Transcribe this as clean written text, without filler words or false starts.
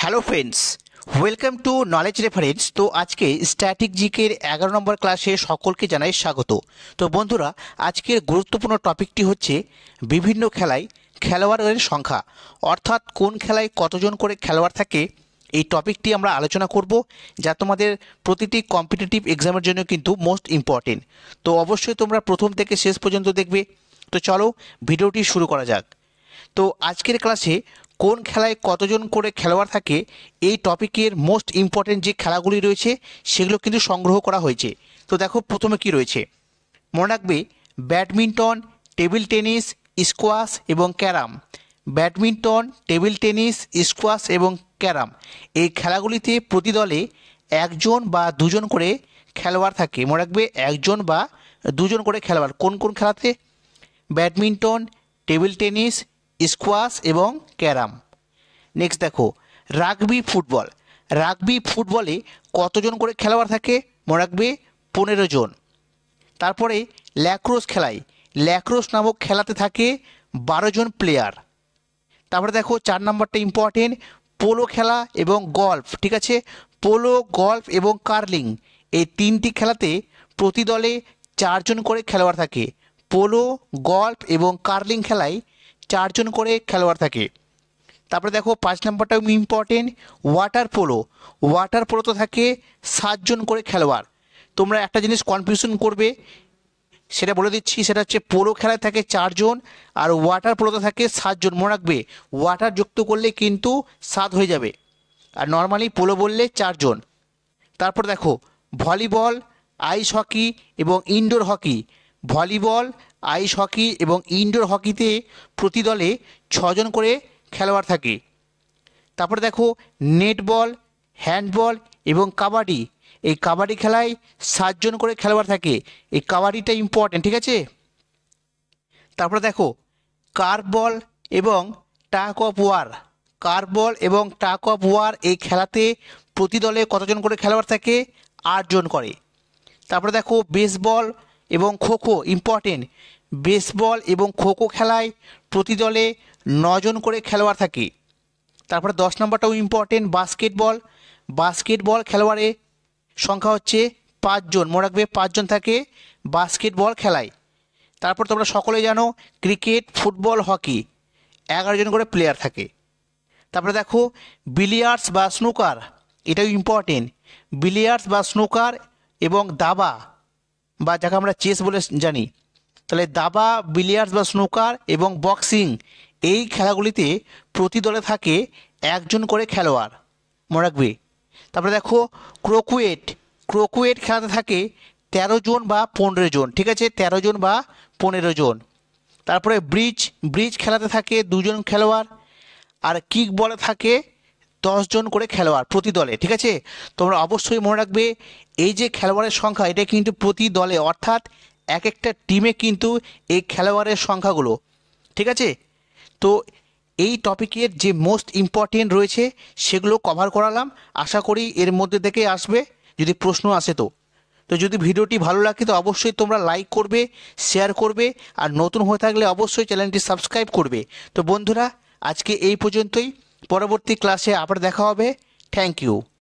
Hello friends, welcome to knowledge reference. তো আজকে static জিকের 11 নম্বর ক্লাসে সকলকে জানাই স্বাগত। তো বন্ধুরা, আজকের গুরুত্বপূর্ণ টপিকটি হচ্ছে বিভিন্ন খেলায় খেলোয়াড়ের সংখ্যা, অর্থাৎ কোন খেলায় কতজন করে খেলোয়াড় থাকে। এই টপিকটি আমরা আলোচনা করব, যা তোমাদের প্রতিটি কম্পিটিটিভ এক্সামের জন্য কিন্তু মোস্ট ইম্পর্টেন্ট। তো অবশ্যই তোমরা প্রথম থেকে শেষ পর্যন্ত দেখবে। তো চলো ভিডিওটি শুরু করা যাক। তো আজকের ক্লাসে কোন খেলায় কতজন করে খেলোয়াড় থাকে এই টপিকের মোস্ট ইম্পর্টেন্ট যে খেলাগুলি রয়েছে সেগুলো কিন্তু সংগ্রহ করা হয়েছে। তো দেখো প্রথমে কি রয়েছে, মনে রাখবে ব্যাডমিন্টন, টেবিল টেনিস, স্কোয়াশ এবং carrom. Badminton, table tennis, squash এবং ক্যারাম এই খেলাগুলিতে প্রতি দলে একজন বা দুজন করে খেলোয়াড় থাকে। মনে রাখবে একজন বা দুজন করে খেলোয়াড় কোন কোন খেলাতে, ব্যাডমিন্টন, টেবিল টেনিস, স্কোয়াশ এবং ক্যারাম। নেক্সট দেখো রাগবি ফুটবল। রাগবি ফুটবলে কতজন করে খেলোয়াড় থাকে, মনে রাখবে 15 জন। তারপরে ল্যাক্রোস খেলায়, ল্যাক্রোস নামক খেলাতে থাকে 12 জন প্লেয়ার। তারপরে দেখো 4 নম্বরটা ইম্পর্টেন্ট, পোলো খেলা এবং গল্ফ। ঠিক আছে, পোলো, গল্ফ এবং কার্লিং এই তিনটি খেলাতে প্রতি দলে 4 জন করে খেলোয়াড় থাকে। পোলো, গল্ফ এবং কার্লিং খেলায় 4 জন করে খেলোয়াড় থাকে। তারপরে দেখো 5 নম্বরটাও ইম্পর্টেন্ট, ওয়াটার পোলো। ওয়াটার পোলোতে থাকে 7 জন করে খেলোয়াড়। তোমরা একটা জিনিস কনফিউশন করবে, সেটা বলে দিচ্ছি, সেটা হচ্ছে পোলো খেলায় থাকে 4 জন আর ওয়াটার পোলোতে থাকে 7 জন। মনে রাখবে ওয়াটার যুক্ত করলে কিন্তু 7 হয়ে যাবে, আর নর্মালি পোলো বললে 4 জন। তারপর দেখো ভলিবল, আইস হকি এবং indoor hockey. Volleyball, ice hockey এবং ইনডোর হকিতে প্রতি দলে 6 জন করে খেলোয়াড় থাকে। তারপরে দেখো নেটবল, হ্যান্ডবল এবং কাবাডি। এই কাবাডি খেলায় 7 জন করে খেলোয়াড় থাকে। এই কাবাডিটা ইম্পর্টেন্ট, ঠিক আছে। তারপরে দেখো কার্ভবল এবং টাগ অফ ওয়ার। কার্ভবল এবং টাগ অফ ওয়ার এই খেলাতে প্রতি দলে কতজন করে খেলোয়াড় থাকে, 8 জন করে। তারপরে দেখো বেসবল এবং খোখো, ইম্পর্টেন্ট। বেসবল এবং খোখো খেলায় প্রতি দলে 9 জন করে খেলোয়াড় থাকে। তারপরে 10 নম্বরটাও ইম্পর্টেন্ট, বাস্কেটবল। বাস্কেটবল খেলোয়াড়ের সংখ্যা হচ্ছে 5 জন। মনে রাখবে 5 জন থাকে বাস্কেটবল খেলায়। তারপর তোমরা সকলে জানো ক্রিকেট, ফুটবল, হকি 11 জন করে প্লেয়ার থাকে। তারপরে দেখো বিলিয়ার্ডস বা স্নুকার, এটাও ইম্পর্টেন্ট। বিলিয়ার্ডস বা স্নুকার এবং দাবা, বা যাকে আমরা চেস বলে জানি, তাহলে দাবা, বিলিয়ার্ডস বা স্নুকার এবং বক্সিং এই খেলাগুলিতে প্রতি দলে থাকে 1 জন করে খেলোয়াড়। মনে রাখবে। তারপরে দেখো ক্রোকুয়েট। ক্রোকুয়েট খেলাতে থাকে 13 জন বা 15 জন। ঠিক আছে, 13 জন বা 15 জন। তারপরে ব্রিজ, ব্রিজ খেলাতে থাকে 2 জন খেলোয়াড়। আর কিক বলে থাকে 10 জন করে খেলোয়াড় প্রতি দলে। ঠিক আছে, তোমরা অবশ্যই মনে রাখবে এই যে খেলোয়াড়ের সংখ্যা, এটা কিন্তু প্রতি দলে, অর্থাৎ এক একটা টিমে কিন্তু এই খেলোয়াড়ের সংখ্যাগুলো। ঠিক আছে, তো এই টপিকের যে মোস্ট ইম্পর্টেন্ট রয়েছে সেগুলো কভার করালাম। আশা করি এর মধ্যে থেকে আসবে, যদি প্রশ্ন আসে তো। তো যদি ভিডিওটি ভালো লাগে তো অবশ্যই তোমরা লাইক করবে, শেয়ার করবে, আর নতুন হয়ে থাকলে অবশ্যই চ্যানেলটি সাবস্ক্রাইব করবে। তো বন্ধুরা, আজকে এই পর্যন্তই। পরবর্তী ক্লাসে আবার দেখা হবে। Thank you.